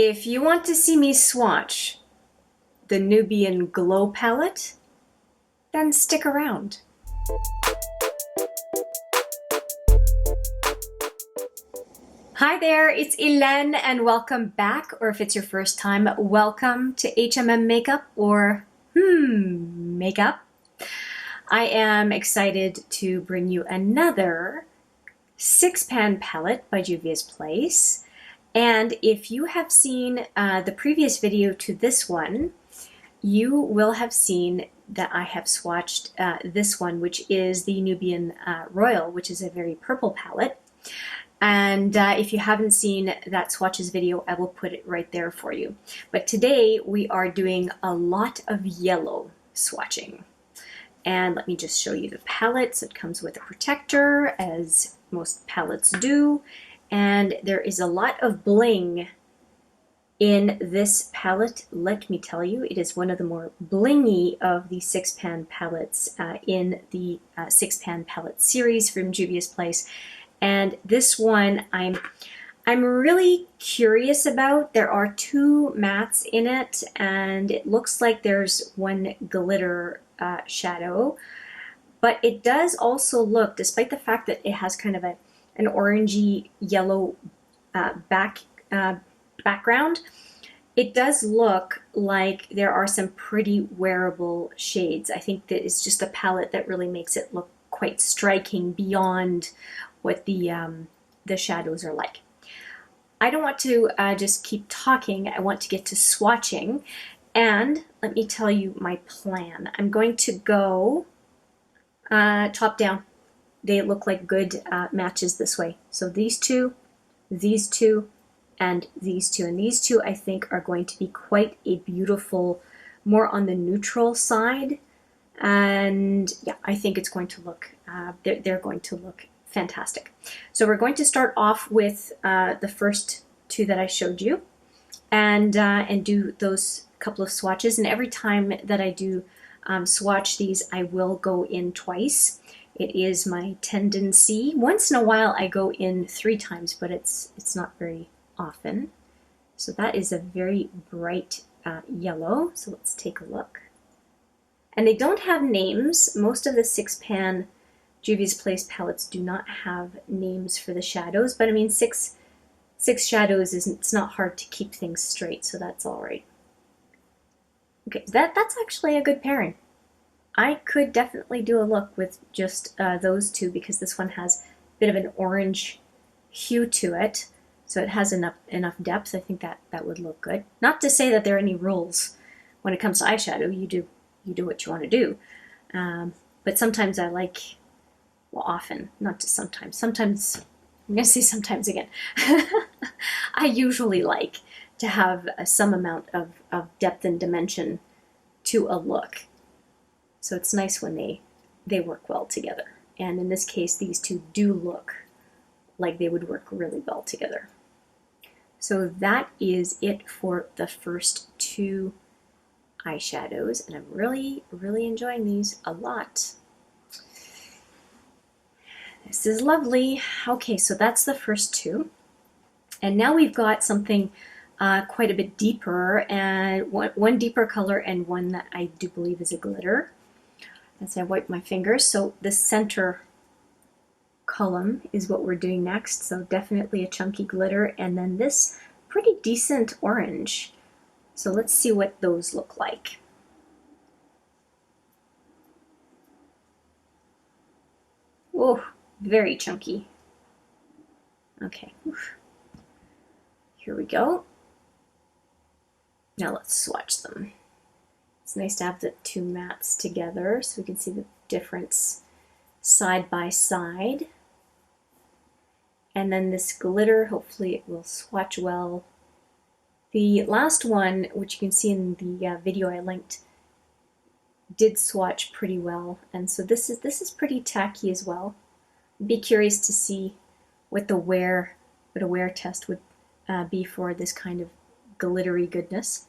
If you want to see me swatch the Nubian Glow Palette, then stick around. Hi there, it's Hélène and welcome back, or if it's your first time, welcome to HMM Makeup or Makeup. I am excited to bring you another 6-pan palette by Juvia's Place. And if you have seen the previous video to this one, you will have seen that I have swatched this one, which is the Nubian Royal, which is a very purple palette. And if you haven't seen that swatches video, I will put it right there for you. But today we are doing a lot of yellow swatching. And let me just show you the palette. So it comes with a protector, as most palettes do. And there is a lot of bling in this palette. Let me tell you, it is one of the more blingy of the 6-pan palettes in the 6-pan palette series from Juvia's Place. And this one I'm really curious about. There are 2 mattes in it, and it looks like there's one glitter shadow. But it does also look, despite the fact that it has kind of an orangey yellow background, it does look like there are some pretty wearable shades. I think that it's just a palette that really makes it look quite striking beyond what the shadows are like. I don't want to just keep talking. I want to get to swatching, and let me tell you my plan. I'm going to go top down. They look like good matches this way. So these two, and these two. And these two I think are going to be quite a beautiful, more on the neutral side. And yeah, I think it's going to look, they're going to look fantastic. So we're going to start off with the first 2 that I showed you and do those couple of swatches. And every time that I do swatch these, I will go in twice. It is my tendency. Once in a while I go in 3 times, but it's not very often. So that is a very bright yellow. So let's take a look. And they don't have names. Most of the 6-pan Juvia's Place palettes do not have names for the shadows, but I mean 6 shadows it's not hard to keep things straight, so that's all right. Okay, that's actually a good pairing. I could definitely do a look with just those 2, because this one has a bit of an orange hue to it, so it has enough depth. I think that would look good. Not to say that there are any rules when it comes to eyeshadow. You do what you want to do, but sometimes I like, well, often, not just sometimes. Sometimes, I'm going to say sometimes again. I usually like to have some amount of depth and dimension to a look. So it's nice when they work well together. And in this case, these 2 do look like they would work really well together. So that is it for the first 2 eyeshadows. And I'm really, really enjoying these a lot. This is lovely. Okay, so that's the first 2. And now we've got something quite a bit deeper, and one deeper color and one that I do believe is a glitter. As I wipe my fingers, so the center column is what we're doing next. So definitely a chunky glitter, and then this pretty decent orange. So let's see what those look like. Whoa. Very chunky. Okay, here we go. Now let's swatch them. It's nice to have the 2 mattes together so we can see the difference side by side. And then this glitter, hopefully it will swatch well. The last one, which you can see in the video I linked, did swatch pretty well, and so this is pretty tacky as well. Be curious to see what a wear test would be for this kind of glittery goodness.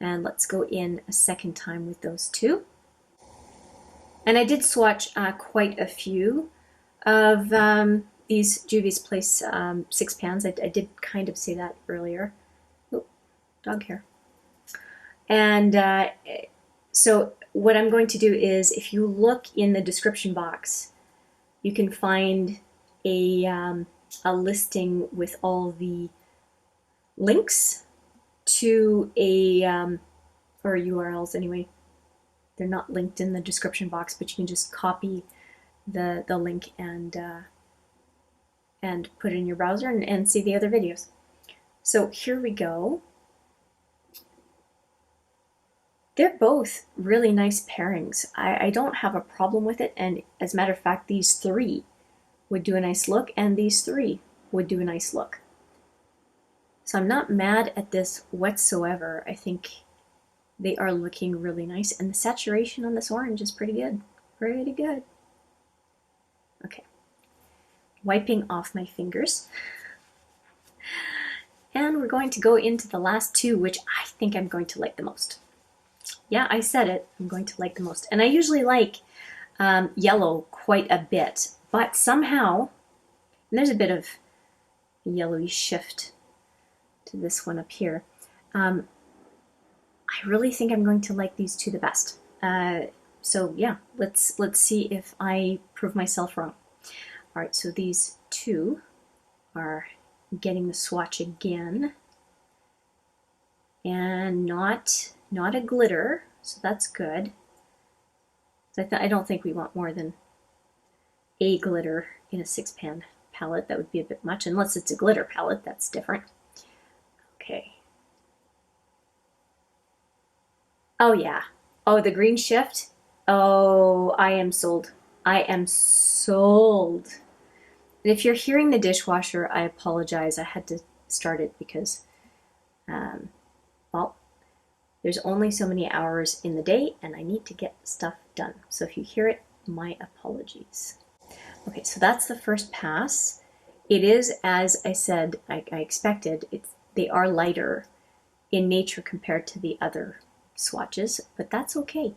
And let's go in a second time with those 2. And I did swatch quite a few of these Juvia's Place 6 pans. I did kind of say that earlier. dog hair. And so what I'm going to do is, if you look in the description box, you can find a listing with all the links to or URLs anyway. They're not linked in the description box, but you can just copy the link and put it in your browser and see the other videos. So here we go. They're both really nice pairings. I don't have a problem with it, and as a matter of fact, these three would do a nice look, and these three would do a nice look. So I'm not mad at this whatsoever. I think they are looking really nice, and the saturation on this orange is pretty good. Pretty good. Okay. Wiping off my fingers. And we're going to go into the last two, which I think I'm going to like the most. Yeah, I said it. I'm going to like the most. And I usually like yellow quite a bit, but somehow, and there's a bit of a yellowy shift to this one up here. I really think I'm going to like these two the best. So yeah, let's see if I prove myself wrong. All right, so these two are getting the swatch again, and not a glitter, so that's good. I don't think we want more than a glitter in a 6-pan palette. That would be a bit much, unless it's a glitter palette, that's different. Okay. Oh yeah. Oh, the green shift. Oh, I am sold. I am sold. And if you're hearing the dishwasher, I apologize. I had to start it because, well, there's only so many hours in the day and I need to get stuff done. So if you hear it, my apologies. Okay, so that's the first pass. It is, as I said, I expected, they are lighter in nature compared to the other swatches, but that's okay.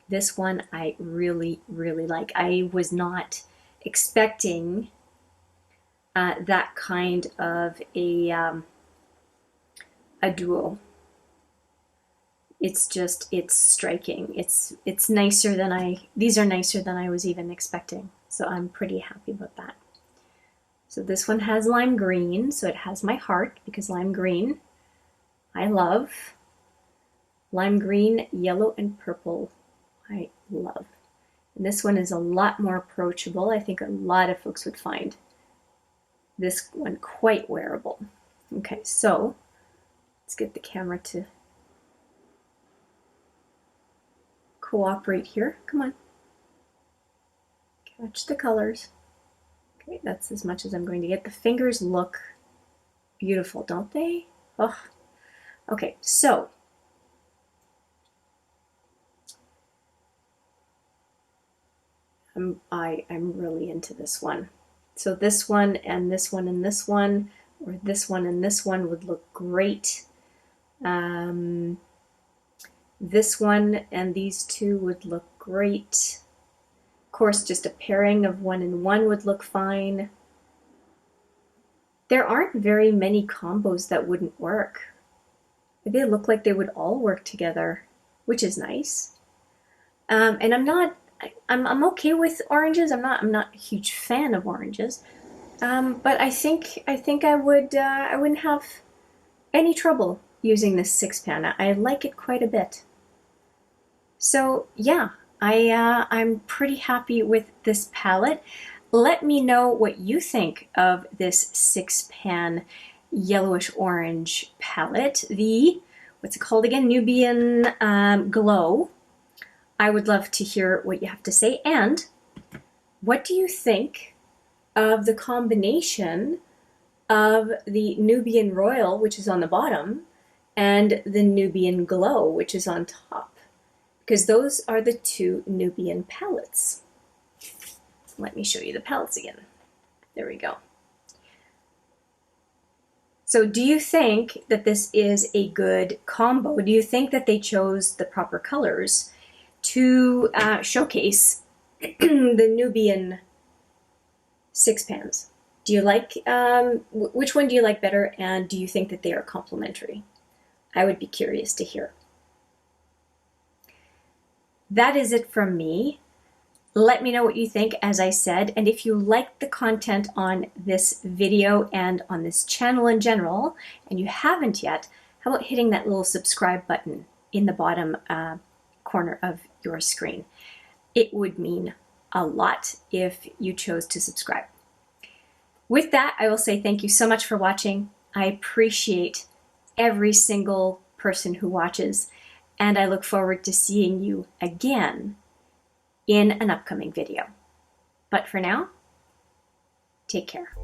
This one I really, really like. I was not expecting that kind of a duo. It's striking. It's nicer than these are nicer than I was even expecting. So I'm pretty happy about that. So this one has lime green, so it has my heart because lime green I love. Lime green, yellow, and purple I love. And this one is a lot more approachable. I think a lot of folks would find this one quite wearable. Okay, so let's get the camera to cooperate here. Come on. Catch the colors. Okay, that's as much as I'm going to get. The fingers look beautiful, don't they? Oh, okay, so I'm really into this one. So this one and this one and this one, or this one and this one would look great. This one and these two would look great. Of course, just a pairing of 1 and 1 would look fine. There aren't very many combos that wouldn't work. They look like they would all work together, which is nice. And I'm okay with oranges. I'm not a huge fan of oranges, but I think I wouldn't have any trouble using this 6-pan. I like it quite a bit. So yeah, I'm pretty happy with this palette. Let me know what you think of this 6-pan yellowish orange palette. The, what's it called again? Nubian Glow. I would love to hear what you have to say. And what do you think of the combination of the Nubian Royal, which is on the bottom, and the Nubian Glow, which is on top? Because those are the two Nubian palettes. Let me show you the palettes again. There we go. So do you think that this is a good combo? Do you think that they chose the proper colors to showcase the Nubian 6-pans? Do you like, which one do you like better, and do you think that they are complementary? I would be curious to hear. That is it from me. Let me know what you think, as I said, and if you like the content on this video and on this channel in general, and you haven't yet, how about hitting that little subscribe button in the bottom corner of your screen? It would mean a lot if you chose to subscribe. With that, I will say thank you so much for watching. I appreciate every single person who watches, and I look forward to seeing you again in an upcoming video. But for now, take care.